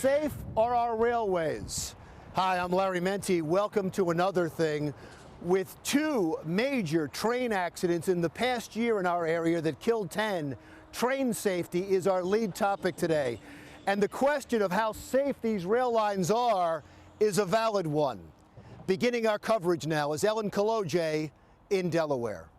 safe are our railways? Hi, I'm Larry Menti. Welcome to Another Thing. With two major train accidents in the past year in our area that killed 10, train safety is our lead topic today. And the question of how safe these rail lines are is a valid one. Beginning our coverage now is Kolodziej in Delaware.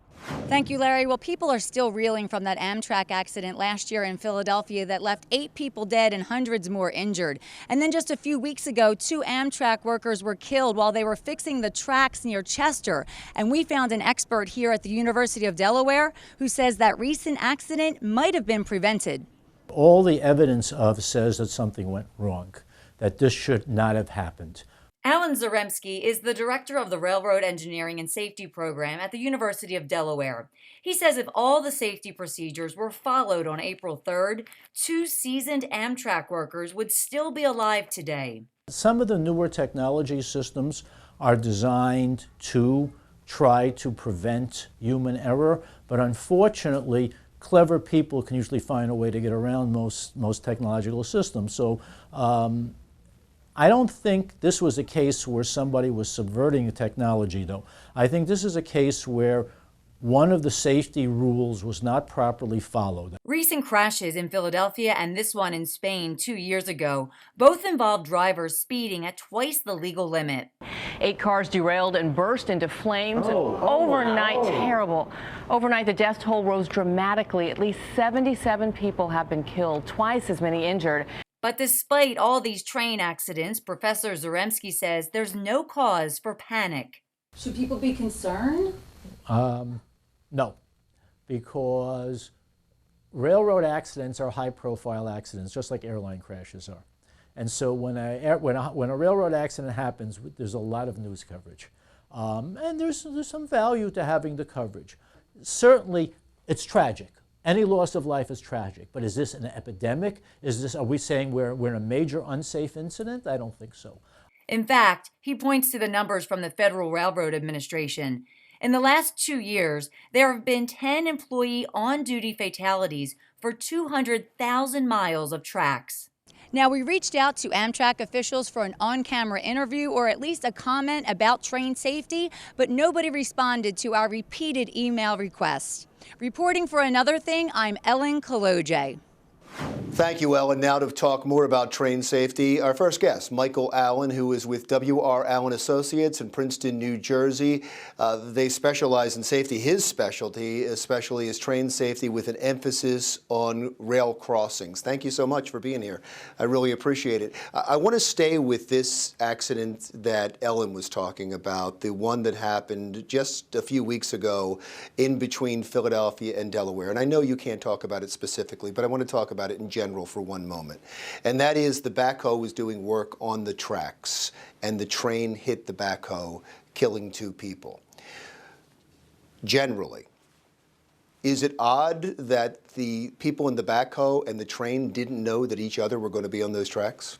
Thank you, Larry. Well, people are still reeling from that Amtrak accident last year in Philadelphia that left 8 people dead and hundreds more injured. And then just a few weeks ago, 2 Amtrak workers were killed while they were fixing the tracks near Chester. And we found an expert here at the University of Delaware who says that recent accident might have been prevented. All the evidence says that something went wrong, that this should not have happened. Alan Zaremski is the director of the Railroad Engineering and Safety Program at the University of Delaware. He says if all the safety procedures were followed on April 3rd, 2 seasoned Amtrak workers would still be alive today. Some of the newer technology systems are designed to try to prevent human error, but unfortunately, clever people can usually find a way to get around most technological systems. So I don't think this was a case where somebody was subverting the technology, though. I think this is a case where one of the safety rules was not properly followed. Recent crashes in Philadelphia and this one in Spain 2 years ago both involved drivers speeding at twice the legal limit. 8 cars derailed and burst into flames. Overnight, terrible. Overnight, the death toll rose dramatically. At least 77 people have been killed, twice as many injured. But despite all these train accidents, Professor Zaremski says there's no cause for panic. Should people be concerned? No, because railroad accidents are high-profile accidents, just like airline crashes are. And so when a railroad accident happens, there's a lot of news coverage. And there's some value to having the coverage. Certainly, it's tragic. Any loss of life is tragic, but is this an epidemic? Are we saying we're in a major unsafe incident? I don't think so. In fact, he points to the numbers from the Federal Railroad Administration. In the last 2 years, there have been 10 employee on-duty fatalities for 200,000 miles of tracks. Now, we reached out to Amtrak officials for an on-camera interview or at least a comment about train safety, but nobody responded to our repeated email requests. Reporting for Another Thing, I'm Kolodziej. Thank you, Ellen. Now to talk more about train safety, our first guest, Michael Allen, who is with W.R. Allen Associates in Princeton, New Jersey. They specialize in safety. His specialty especially is train safety with an emphasis on rail crossings. Thank you so much for being here. I really appreciate it. I want to stay with this accident that Ellen was talking about, the one that happened just a few weeks ago in between Philadelphia and Delaware. And I know you can't talk about it specifically, but I want to talk about it in general for one moment. And that is the backhoe was doing work on the tracks and the train hit the backhoe, killing 2 people. Generally, is it odd that the people in the backhoe and the train didn't know that each other were going to be on those tracks?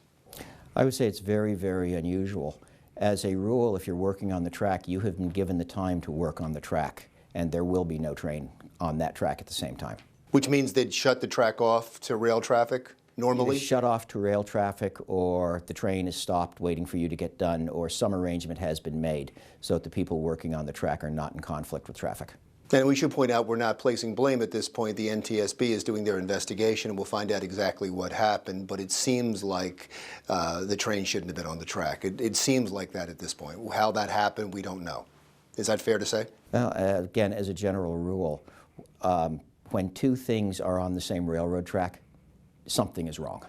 I would say it's very, very unusual. As a rule, if you're working on the track, you have been given the time to work on the track, and there will be no train on that track at the same time. Which means they'd shut the track off to rail traffic normally? Either shut off to rail traffic, or the train is stopped waiting for you to get done, or some arrangement has been made so that the people working on the track are not in conflict with traffic. And we should point out we're not placing blame at this point. The NTSB is doing their investigation and we'll find out exactly what happened, but it seems like the train shouldn't have been on the track. It seems like that at this point. How that happened, we don't know. Is that fair to say? Well, again, as a general rule, when 2 things are on the same railroad track, something is wrong.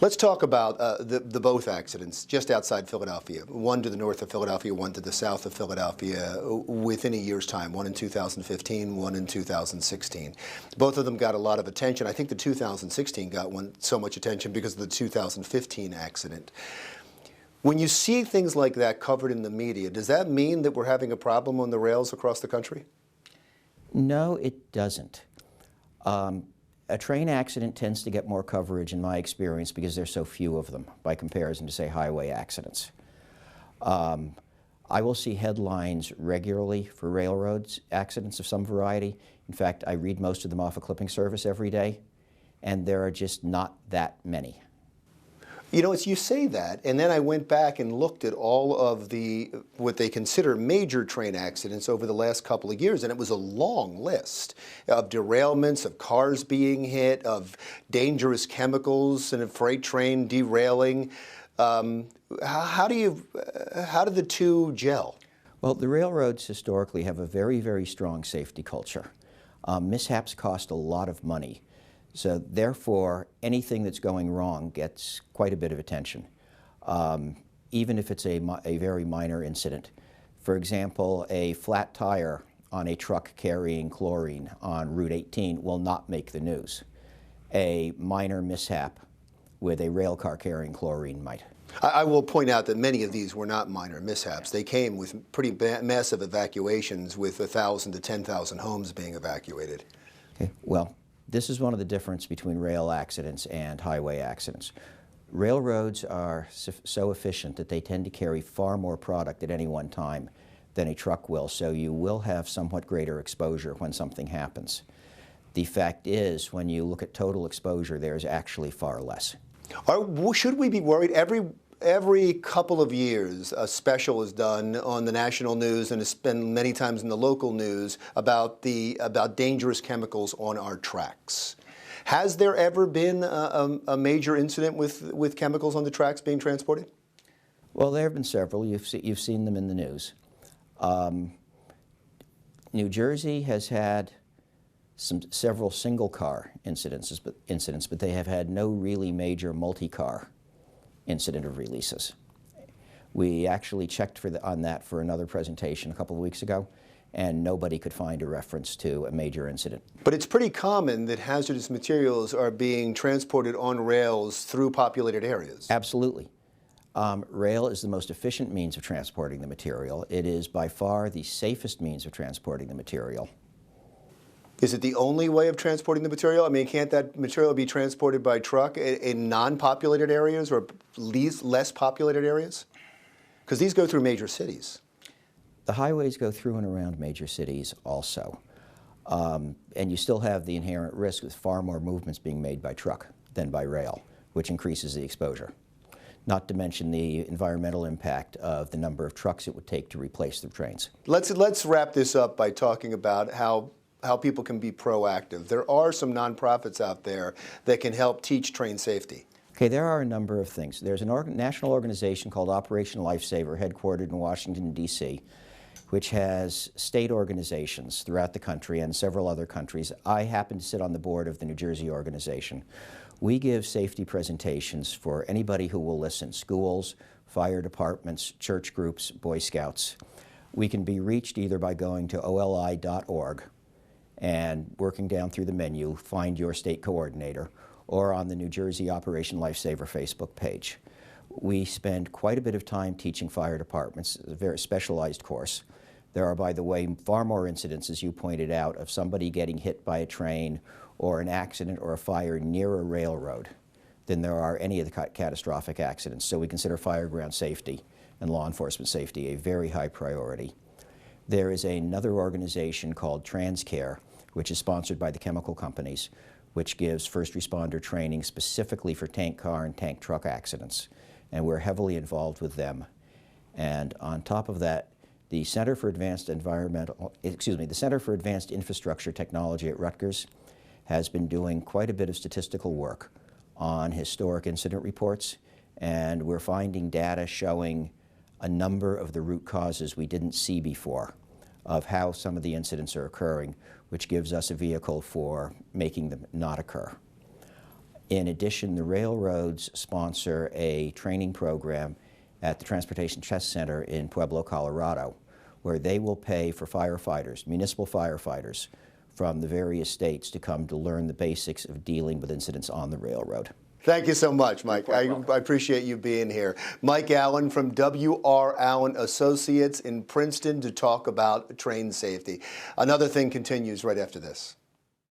Let's talk about the both accidents just outside Philadelphia. One to the north of Philadelphia, one to the south of Philadelphia within a year's time, one in 2015, one in 2016. Both of them got a lot of attention. I think the 2016 got so much attention because of the 2015 accident. When you see things like that covered in the media, does that mean that we're having a problem on the rails across the country? No, it doesn't. A train accident tends to get more coverage in my experience because there's so few of them by comparison to, say, highway accidents. I will see headlines regularly for railroads accidents of some variety. In fact, I read most of them off a clipping service every day, and there are just not that many. You know, you say that, and then I went back and looked at all of what they consider major train accidents over the last couple of years, and it was a long list of derailments, of cars being hit, of dangerous chemicals in a freight train derailing. How do the two gel? Well, the railroads historically have a very, very strong safety culture. Mishaps cost a lot of money. So therefore, anything that's going wrong gets quite a bit of attention, even if it's a very minor incident. For example, a flat tire on a truck carrying chlorine on Route 18 will not make the news. A minor mishap with a rail car carrying chlorine might. I will point out that many of these were not minor mishaps. They came with pretty massive evacuations, with 1,000 to 10,000 homes being evacuated. Okay. Well, this is one of the differences between rail accidents and highway accidents. Railroads are so efficient that they tend to carry far more product at any one time than a truck will, so you will have somewhat greater exposure when something happens. The fact is, when you look at total exposure, there's actually far less. Should we be worried? Every couple of years, a special is done on the national news, and it's been many times in the local news about dangerous chemicals on our tracks. Has there ever been a major incident with chemicals on the tracks being transported? Well, there have been several. You've seen them in the news. New Jersey has had several single-car incidents, but they have had no really major multi-car incident of releases. We actually checked on that for another presentation a couple of weeks ago, and nobody could find a reference to a major incident. But it's pretty common that hazardous materials are being transported on rails through populated areas. Absolutely. Rail is the most efficient means of transporting the material. It is by far the safest means of transporting the material. Is it the only way of transporting the material? I mean, can't that material be transported by truck in non-populated areas or less populated areas? Because these go through major cities. The highways go through and around major cities also. And you still have the inherent risk with far more movements being made by truck than by rail, which increases the exposure. Not to mention the environmental impact of the number of trucks it would take to replace the trains. Let's wrap this up by talking about how people can be proactive. There are some nonprofits out there that can help teach train safety. Okay, there are a number of things. There's a national organization called Operation Lifesaver, headquartered in Washington, D.C., which has state organizations throughout the country and several other countries. I happen to sit on the board of the New Jersey organization. We give safety presentations for anybody who will listen: schools, fire departments, church groups, Boy Scouts. We can be reached either by going to oli.org and working down through the menu, find your state coordinator, or on the New Jersey Operation Lifesaver Facebook page. We spend quite a bit of time teaching fire departments. It's a very specialized course. There are, by the way, far more incidents, as you pointed out, of somebody getting hit by a train or an accident or a fire near a railroad than there are any of the catastrophic accidents. So we consider fireground safety and law enforcement safety a very high priority. There is another organization called TransCare, which is sponsored by the chemical companies, which gives first responder training specifically for tank car and tank truck accidents. And we're heavily involved with them. And on top of that, the Center for Advanced Infrastructure Technology at Rutgers has been doing quite a bit of statistical work on historic incident reports, and we're finding data showing a number of the root causes we didn't see before of how some of the incidents are occurring, which gives us a vehicle for making them not occur. In addition, the railroads sponsor a training program at the Transportation Test Center in Pueblo, Colorado, where they will pay for firefighters, municipal firefighters, from the various states to come to learn the basics of dealing with incidents on the railroad. Thank you so much, Mike. I appreciate you being here. Mike Allen from W.R. Allen Associates in Princeton to talk about train safety. Another Thing continues right after this.